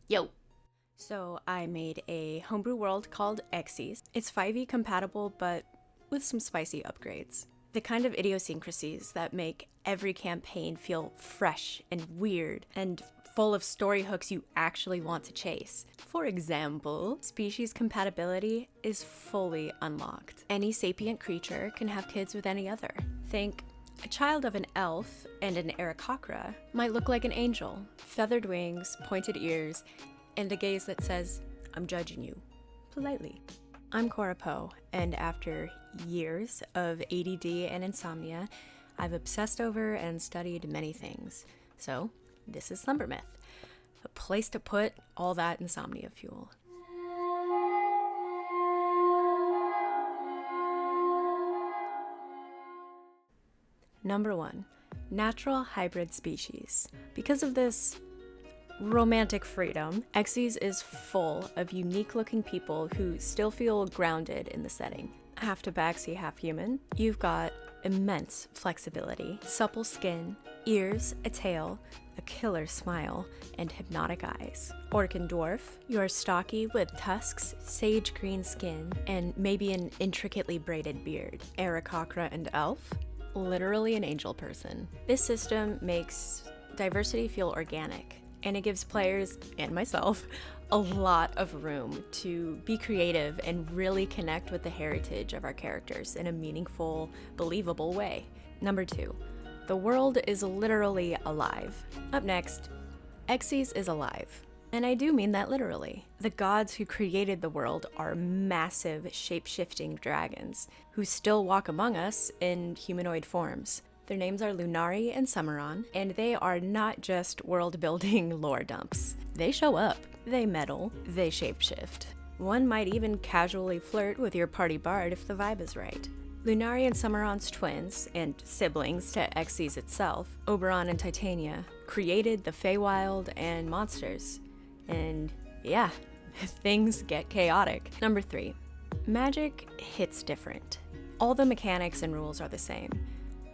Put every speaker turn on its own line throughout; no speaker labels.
Yo! So I made a homebrew world called Xyz. It's 5e compatible, but with some spicy upgrades. The kind of idiosyncrasies that make every campaign feel fresh and weird and full of story hooks you actually want to chase. For example, species compatibility is fully unlocked. Any sapient creature can have kids with any other. Think a child of an elf and an aarakocra might look like an angel. Feathered wings, pointed ears, and a gaze that says, "I'm judging you," politely. I'm Cora Poe, and after years of ADD and insomnia, I've obsessed over and studied many things. So, this is Slumber Myth, a place to put all that insomnia fuel. Number 1, natural hybrid species. Because of this romantic freedom, Xyz is full of unique-looking people who still feel grounded in the setting. Half tabaxi, half human. You've got immense flexibility, supple skin, ears, a tail, a killer smile, and hypnotic eyes. Orc and dwarf, you're stocky with tusks, sage green skin, and maybe an intricately braided beard. Aarakocra and elf, literally an angel person. This system makes diversity feel organic, and it gives players, and myself, a lot of room to be creative and really connect with the heritage of our characters in a meaningful, believable way. Number 2, the world is literally alive. Up next, Xyz is alive. And I do mean that literally. The gods who created the world are massive, shape-shifting dragons who still walk among us in humanoid forms. Their names are Lunari and Summeron, and they are not just world-building lore dumps. They show up, they meddle, they shapeshift. One might even casually flirt with your party bard if the vibe is right. Lunari and Summeron's twins, and siblings to Xyz itself, Oberon and Titania, created the Feywild and monsters. And yeah, things get chaotic. Number 3, magic hits different. All the mechanics and rules are the same.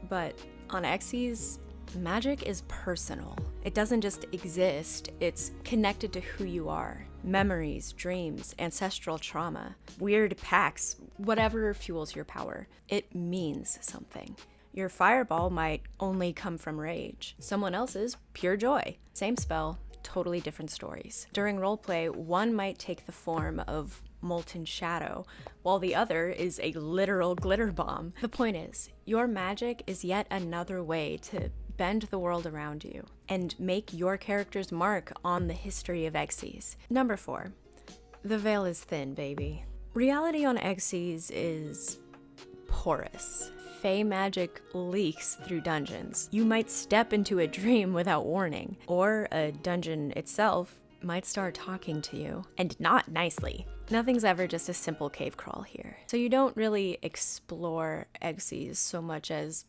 But on Xyz, magic is personal. It doesn't just exist, it's connected to who you are. Memories, dreams, ancestral trauma, weird pacts, whatever fuels your power. It means something. Your fireball might only come from rage. Someone else's, pure joy. Same spell, totally different stories. During roleplay, one might take the form of molten shadow, while the other is a literal glitter bomb. The point is, your magic is yet another way to bend the world around you and make your character's mark on the history of Xyz. Number 4, the veil is thin, baby. Reality on Xyz is porous. Fey magic leaks through dungeons. You might step into a dream without warning, or a dungeon itself might start talking to you, and not nicely. Nothing's ever just a simple cave crawl here. So you don't really explore Xyz so much as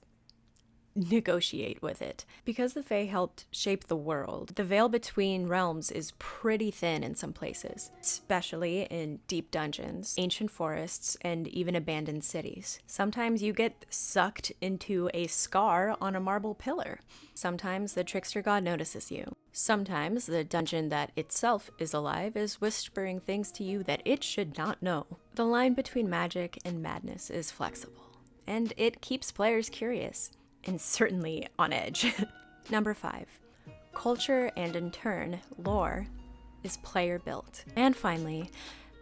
negotiate with it. Because the Fae helped shape the world, the veil between realms is pretty thin in some places, especially in deep dungeons, ancient forests, and even abandoned cities. Sometimes you get sucked into a scar on a marble pillar. Sometimes the trickster god notices you. Sometimes the dungeon that itself is alive is whispering things to you that it should not know. The line between magic and madness is flexible, and it keeps players curious. And certainly on edge. Number 5, culture and in turn, lore is player built. And finally,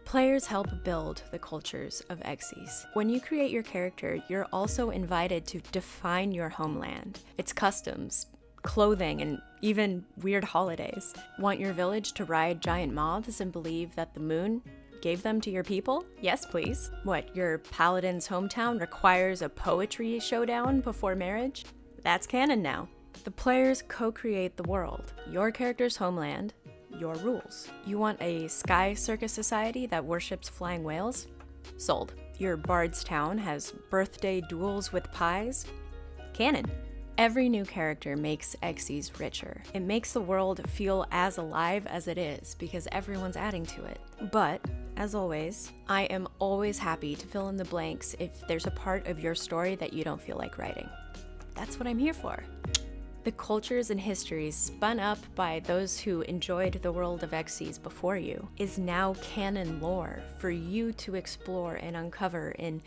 players help build the cultures of Xyz. When you create your character, you're also invited to define your homeland, its customs, clothing, and even weird holidays. Want your village to ride giant moths and believe that the moon gave them to your people? Yes, please. What, your paladin's hometown requires a poetry showdown before marriage? That's canon now. The players co-create the world, your character's homeland, your rules. You want a sky circus society that worships flying whales? Sold. Your bard's town has birthday duels with pies? Canon. Every new character makes Xyz richer. It makes the world feel as alive as it is because everyone's adding to it. But as always, I am always happy to fill in the blanks if there's a part of your story that you don't feel like writing. That's what I'm here for. The cultures and histories spun up by those who enjoyed the world of Xyz before you is now canon lore for you to explore and uncover in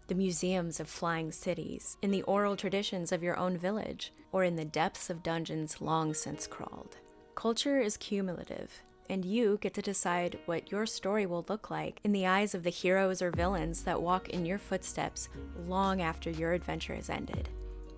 the museums of flying cities, in the oral traditions of your own village, or in the depths of dungeons long since crawled. Culture is cumulative, and you get to decide what your story will look like in the eyes of the heroes or villains that walk in your footsteps long after your adventure has ended.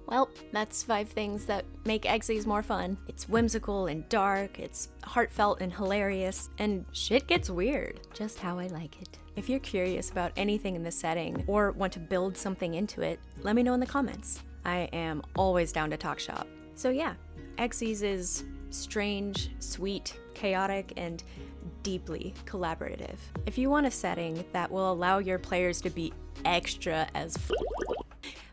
Well, that's 5 things that make Xyz more fun. It's whimsical and dark, it's heartfelt and hilarious, and shit gets weird, just how I like it. If you're curious about anything in the setting or want to build something into it, let me know in the comments. I am always down to talk shop. So yeah, Xyz is strange, sweet, chaotic, and deeply collaborative. If you want a setting that will allow your players to be extra as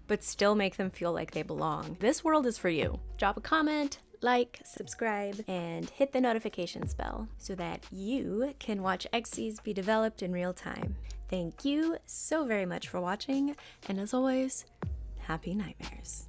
but still make them feel like they belong, this world is for you. Drop a comment, like, subscribe, and hit the notifications bell so that you can watch Xyz be developed in real time. Thank you so very much for watching, and as always, happy nightmares.